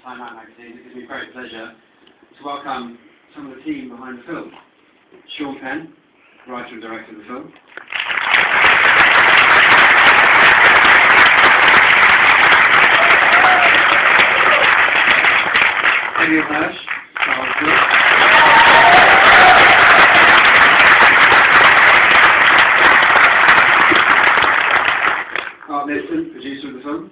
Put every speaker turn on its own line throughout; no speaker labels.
Time Out magazine. It gives me great pleasure to welcome some of the team behind the film. Sean Penn, writer and director of the film. Daniel Hirsch, leicester, producer of the film.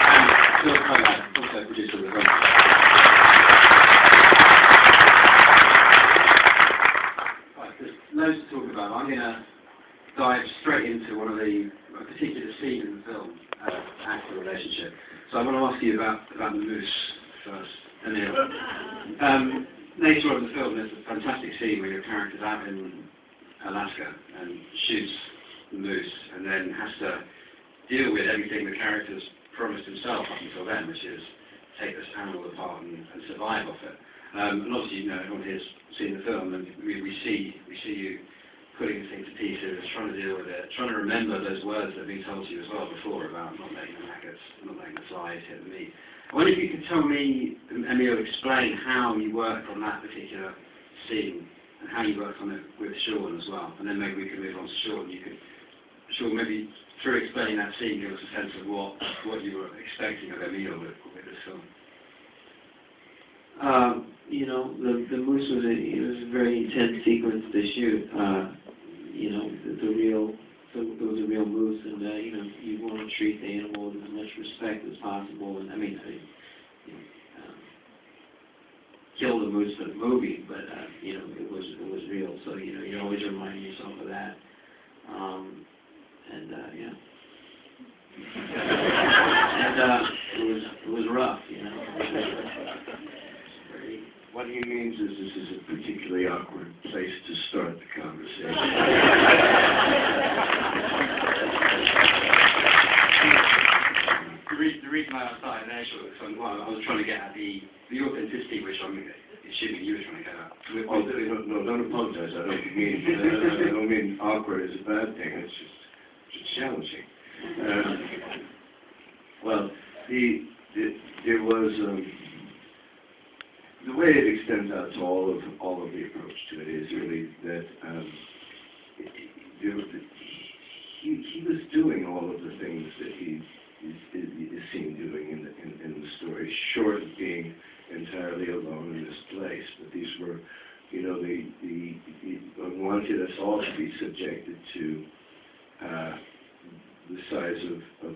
And QanA, also producer of the film. Right, there's loads to talk about. I'm going to dive straight into one of a particular scene in the film, actor relationship. So I want to ask you about the moose first. Later on in the film, there's a fantastic scene where your character's out in Alaska and shoots the moose and then has to deal with everything the character's promised himself up until then, which is take this animal apart and survive off it. And obviously, everyone here's seen the film, and we see you putting the thing to pieces, trying to deal with it, trying to remember those words that have been told to you as well before about not letting the maggots, not letting the flies hit the meat. I wonder if you could tell me, Emil, explain how you worked on that particular scene and how you worked on it with Sean as well, and then maybe we could move on to Sean. Sean, maybe through explaining that scene, give us a sense of what you were expecting of Emil with this film.
The moose was a very intense sequence to shoot. There was a real moose, and you want to treat the animal with as much respect as possible. And kill the moose for the movie, but it was real. So you always remind yourself of that. It was rough,
What he means is this is a particularly awkward place to start the conversation.
The reason I started initially was I was trying to get at the authenticity, which I'm assuming you were trying to get at.
No, don't apologize. I don't mean awkward is a bad thing. It's just challenging. There was. The way it extends out to all of the approach to it is really that he was doing all of the things that he is seen doing in the story, short of being entirely alone in this place. But these were, he wanted us all to be subjected to the size of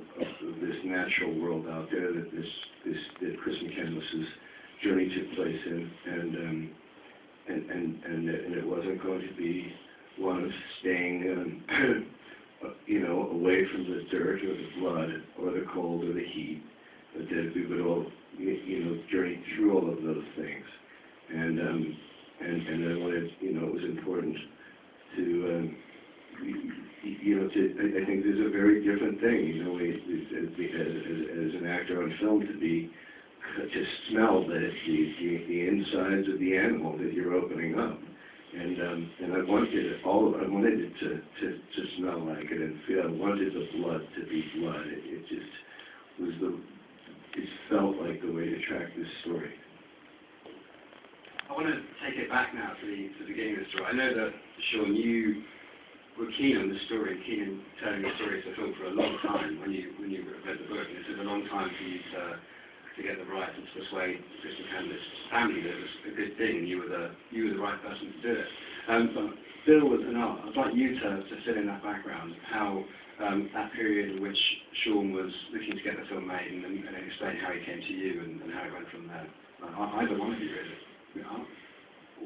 this natural world out there that Chris McCandless's journey took place in, and it wasn't going to be one of staying, away from the dirt or the blood or the cold or the heat, but that we would all, journey through all of those things, and I wanted, it was important to. I think there's a very different thing, as an actor on film to smell the insides of the animal that you're opening up, and I wanted it to smell like it and feel. I wanted the blood to be blood. It just was it felt like the way to track this story.
I want to take it back now to the beginning of the story. I know that, Sean, you were keen on the story, keen in telling the story to film for a long time when you read the book. And it took a long time for you to get the rights and to persuade Chris McCandless's family that it was a good thing and you were the right person to do it. But Bill I'd like you to fill in that background, how that period in which Sean was looking to get the film made and explain how he came to you and how it went from there. Either one of you, really.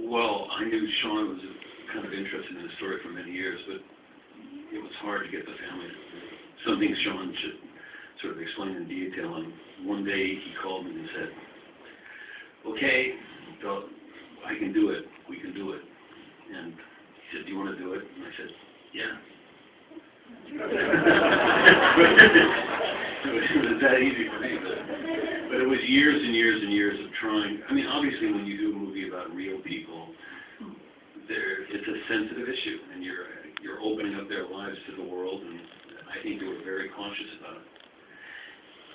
Well, I knew Sean was kind of interested in the story for many years, but it was hard to get the family. Something Sean should sort of explain in detail. And one day he called me and said, "Okay, Bill, I can do it. We can do it." And he said, "Do you want to do it?" And I said, "Yeah." It was that easy for me, but it was years and years and years of trying. I mean, obviously, when you do a movie about real people, it's a sensitive issue, and you're opening up their lives to the world. And I think they were very cautious about it.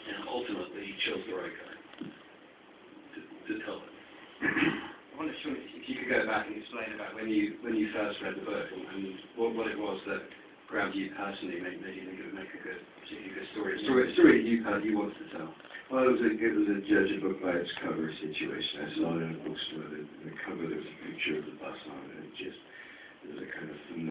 And ultimately, he chose the right guy to tell it.
I wonder, Sean, if you could go back and explain about when you first read the book and what it was that grabbed you personally, made you think it would make a good, particularly good story. A story that you wanted to tell.
Well, it was a judge a book by its cover situation. I saw it in a bookstore. The cover, there was a picture of the bus on it. It was a kind of